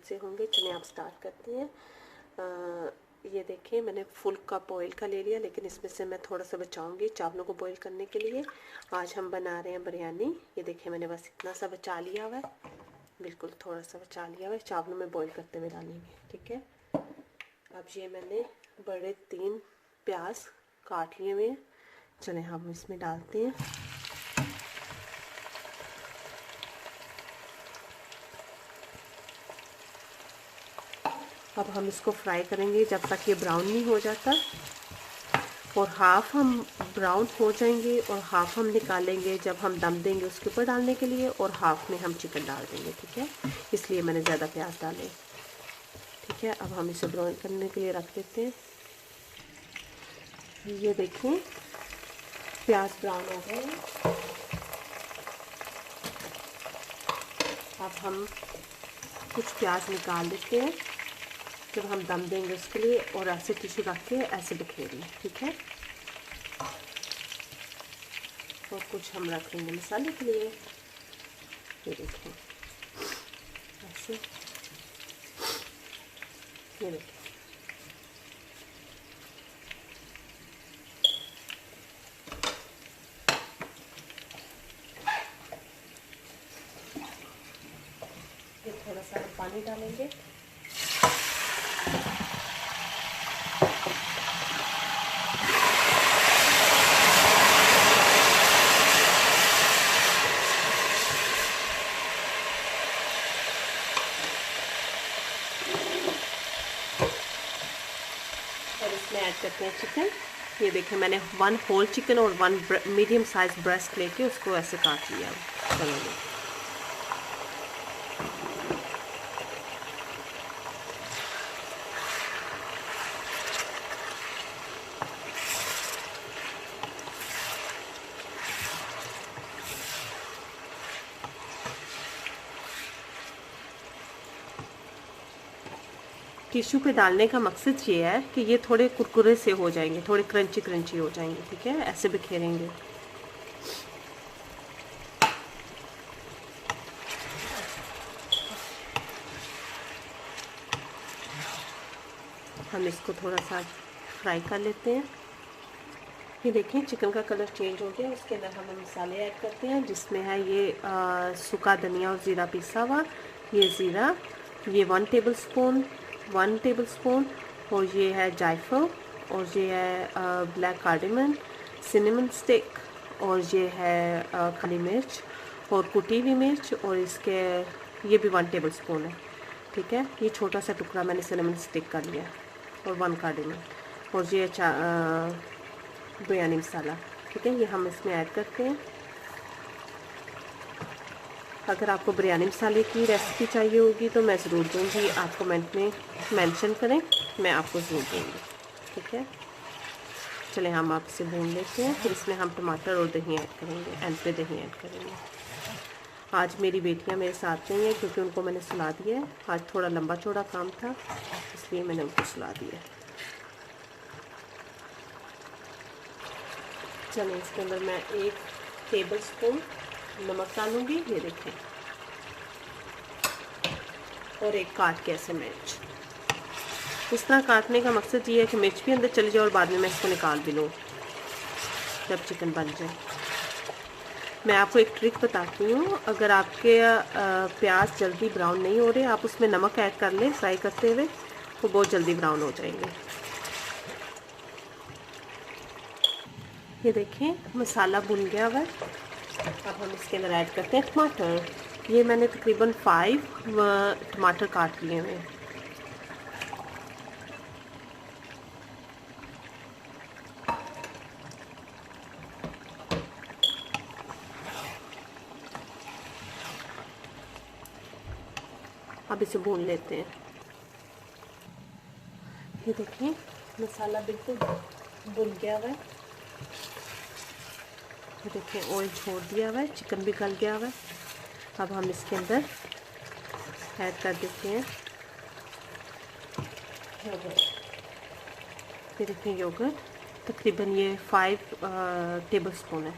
से होंगे। चलिए आप स्टार्ट करते हैं। ये देखिए मैंने फुल कप ऑयल का ले लिया, लेकिन इसमें से मैं थोड़ा सा बचाऊंगी चावलों को बॉईल करने के लिए। आज हम बना रहे हैं बिरयानी। ये देखिए मैंने बस इतना सा बचा लिया हुआ है, बिल्कुल थोड़ा सा बचा लिया हुआ है, चावलों में बॉईल करते हुए डालेंगे, ठीक है। अब ये मैंने बड़े 3 प्याज काट लिए हुए हैं। चलें हम इसमें डालते हैं। अब हम इसको फ्राई करेंगे जब तक ये ब्राउन नहीं हो जाता, और हाफ हम ब्राउन हो जाएंगे और हाफ हम निकालेंगे जब हम दम देंगे उसके ऊपर डालने के लिए, और हाफ में हम चिकन डाल देंगे, ठीक है। इसलिए मैंने ज़्यादा प्याज डाले, ठीक है। अब हम इसे ब्राउन करने के लिए रख देते हैं। ये देखिए प्याज ब्राउन हो गए। अब हम कुछ प्याज निकाल लेते हैं जब हम दम देंगे उसके लिए, और ऐसे टिश्यू रख के ऐसे बिखेर लें, ठीक है। और कुछ हम रख लेंगे मसाले के लिए। ये देखें ऐसे, ये देखें। ये थोड़ा सा हम पानी डालेंगे। और इसमें ऐड करते हैं चिकन। ये देखिए मैंने 1 होल चिकन और 1 मीडियम साइज ब्रेस्ट लेके उसको ऐसे काट लिया। चलो टिश्यू पे डालने का मकसद ये है कि ये थोड़े कुरकुरे से हो जाएंगे, थोड़े क्रंची क्रंची हो जाएंगे, ठीक है। ऐसे बिखेरेंगे। हम इसको थोड़ा सा फ्राई कर लेते हैं। ये देखिए चिकन का कलर चेंज हो गया। उसके अंदर हम मसाले ऐड करते हैं, जिसमें है ये सूखा धनिया और ज़ीरा पिसा हुआ, ये ज़ीरा, ये 1 टेबलस्पून, और ये है जायफल, और ये है ब्लैक कार्डेमम, सिनेमन स्टिक, और ये है काली मिर्च और कुटी हुई मिर्च, और इसके ये भी 1 टेबलस्पून है, ठीक है। ये छोटा सा टुकड़ा मैंने सिनेमन स्टिक कर लिया, और 1 कार्डेमम, और ये बिरयानी मसाला, ठीक है। ये हम इसमें ऐड करते हैं। अगर आपको बिरयानी मसाले की रेसिपी चाहिए होगी तो मैं ज़रूर दूँगी, आप कमेंट में मेंशन करें, मैं आपको ज़रूर दूँगी, ठीक है। चलें हम आप इसे भून लेते हैं, फिर इसमें हम टमाटर और दही ऐड करेंगे, एंड पे दही ऐड करेंगे। आज मेरी बेटियां मेरे साथ नहीं है क्योंकि उनको मैंने सुला दिया है। आज थोड़ा लंबा चौड़ा काम था, इसलिए मैंने उनको सुला दिया। चलिए इसके अंदर मैं 1 टेबलस्पून नमक डालूंगी, ये देखें, और एक काट के ऐसे मिर्च। इस तरह काटने का मकसद ये है कि मिर्च भी अंदर चली जाए और बाद में मैं इसको निकाल भी लूँ जब चिकन बन जाए। मैं आपको एक ट्रिक बताती हूँ, अगर आपके प्याज जल्दी ब्राउन नहीं हो रहे, आप उसमें नमक ऐड कर लें फ्राई करते हुए, तो बहुत जल्दी ब्राउन हो जाएंगे। ये देखें मसाला भुन गया हुआ है। अब हम इसके अंदर ऐड करते हैं टमाटर। ये मैंने तकरीबन 5 टमाटर काट लिए हुए हैं। अब इसे भून लेते हैं। ये देखिए मसाला बिल्कुल भुन गया हुआ है। ये देखिए ऑयल छोड़ दिया हुआ है, चिकन भी गल गया हुआ है। अब हम इसके अंदर ऐड कर देते हैं योगर्ट। ये देखिए योगर्ट तकरीबन ये 5 टेबलस्पून है।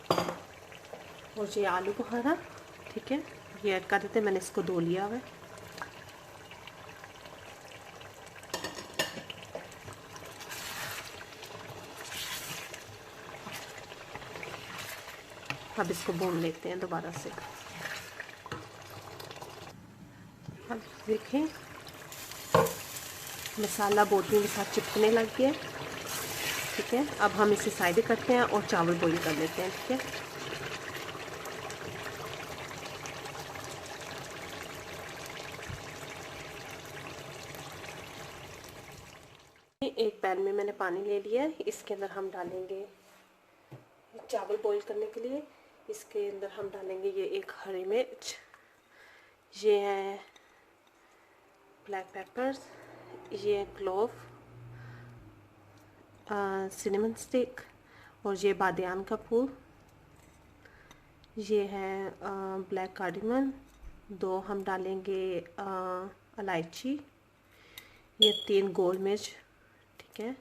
और ये आलू बुखारा, ठीक है, ये ऐड कर देते हैं। मैंने इसको धो लिया हुआ है। अब इसको भून लेते हैं दोबारा से। अब देखें मसाला बोटियों के साथ चिपकने लग गया, ठीक है। अब हम इसे साइड करते हैं और चावल बॉईल कर लेते हैं, ठीक है। एक पैन में मैंने पानी ले लिया है, इसके अंदर हम डालेंगे चावल बॉईल करने के लिए। इसके अंदर हम डालेंगे ये एक हरी मिर्च, ये है ब्लैक पेपर्स, ये है क्लोव, सिनेमन स्टिक, और ये बादियान का फूल, ये है ब्लैक कार्डिमन, 2 हम डालेंगे इलायची, ये 3 गोल मिर्च, ठीक है,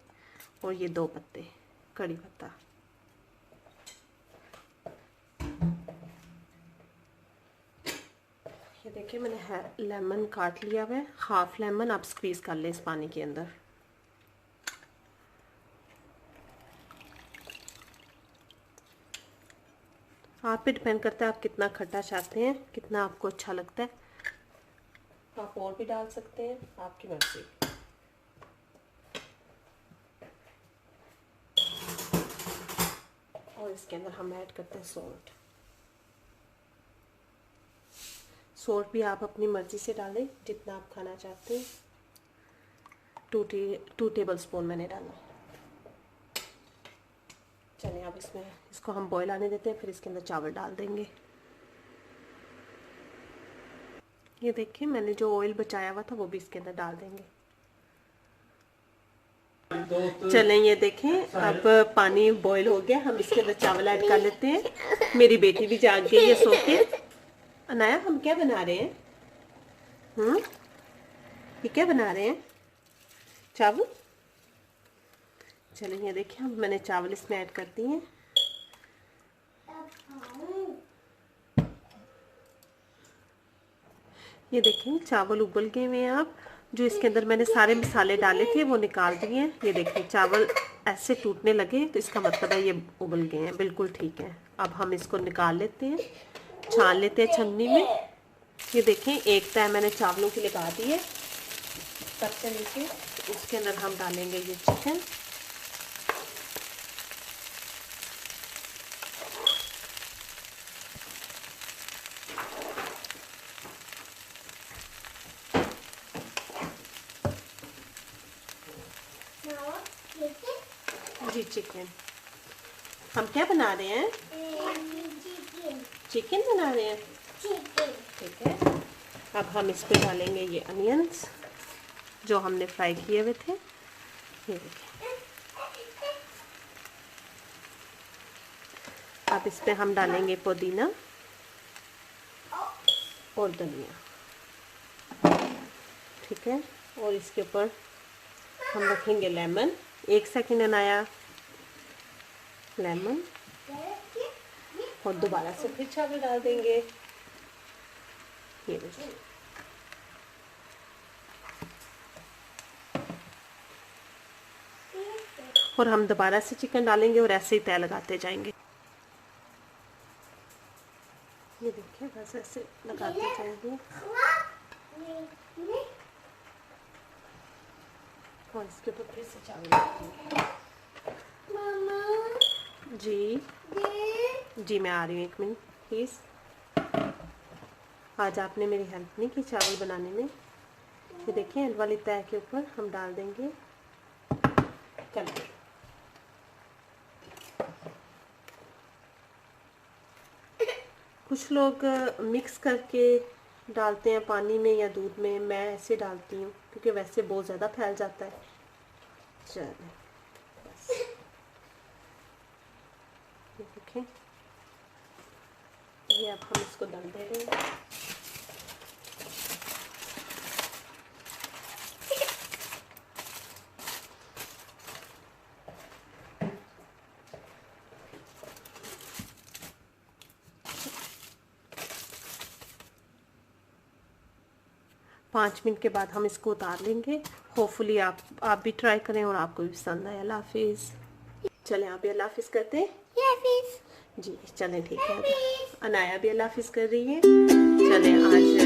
और ये 2 पत्ते कड़ी पत्ता। ये देखिए मैंने लेमन काट लिया हुआ है, हाफ लेमन आप स्क्वीज़ कर लें इस पानी के अंदर। आप पे डिपेंड करता है आप कितना खट्टा चाहते हैं, कितना आपको अच्छा लगता है। आप और भी डाल सकते हैं, आपकी मर्जी। और इसके अंदर हम ऐड करते हैं सॉल्ट। सॉल्ट भी आप अपनी मर्ज़ी से डालें जितना आप खाना चाहते हैं। 2 टेबल स्पून मैंने डाला। चलिए अब इसको हम बॉईल आने देते हैं, फिर इसके अंदर चावल डाल देंगे। ये देखिए मैंने जो ऑयल बचाया हुआ था वो भी इसके अंदर डाल देंगे। चलें ये देखें अब पानी बॉईल हो गया, हम इसके अंदर चावल ऐड कर लेते हैं। मेरी बेटी भी जाग गई है सो के। अनाया हम क्या बना रहे हैं? ये क्या बना रहे हैं? चावल। चलिए ये देखिए अब मैंने चावल इसमें ऐड कर दिए हैं। ये देखिए चावल उबल गए हुए हैं। आप जो इसके अंदर मैंने सारे मसाले डाले थे वो निकाल दिए हैं। ये देखिए चावल ऐसे टूटने लगे तो इसका मतलब है ये उबल गए हैं, बिल्कुल ठीक है। अब हम इसको निकाल लेते हैं, छान लेते हैं छन्नी में। ये देखें एक तय मैंने चावलों की लगा दी है तब नीचे। उसके अंदर हम डालेंगे ये चिकन, जी चिकन। हम क्या बना रहे हैं? चिकन बना रहे हैं, ठीक है। अब हम इस पे डालेंगे ये अनियंस जो हमने फ्राई किए हुए थे। ये देखिए अब इस पे हम डालेंगे पुदीना और धनिया, ठीक है। और इसके ऊपर हम रखेंगे लेमन। 1 सेकंड अनाया, लेमन, और दोबारा से फिर चावल डाल देंगे। ये देखिए और हम दोबारा से चिकन डालेंगे और ऐसे ही तय लगाते जाएंगे। ये देखिए बस ऐसे लगाते जाएंगे और इसके ऊपर फिर से चावल डालेंगे। जी जी मैं आ रही हूँ, 1 मिनट प्लीज़। आज आपने मेरी हेल्प नहीं की चावल बनाने में। ये देखिए एंड वाली तय के ऊपर हम डाल देंगे कलर। कुछ लोग मिक्स करके डालते हैं पानी में या दूध में, मैं ऐसे डालती हूँ क्योंकि वैसे बहुत ज़्यादा फैल जाता है। चलिए बस ये देखें, ये अब हम इसको दम दे देंगे। 5 मिनट के बाद हम इसको उतार लेंगे। होपफुली आप भी ट्राई करें और आपको भी पसंद आए। अल्लाह हाफिज़। चलें आप भी अल्लाह हाफिज़ करते हैं जी। चलें ठीक है, अनाया भी अल्लाह हाफिज़ कर रही है। चलें आज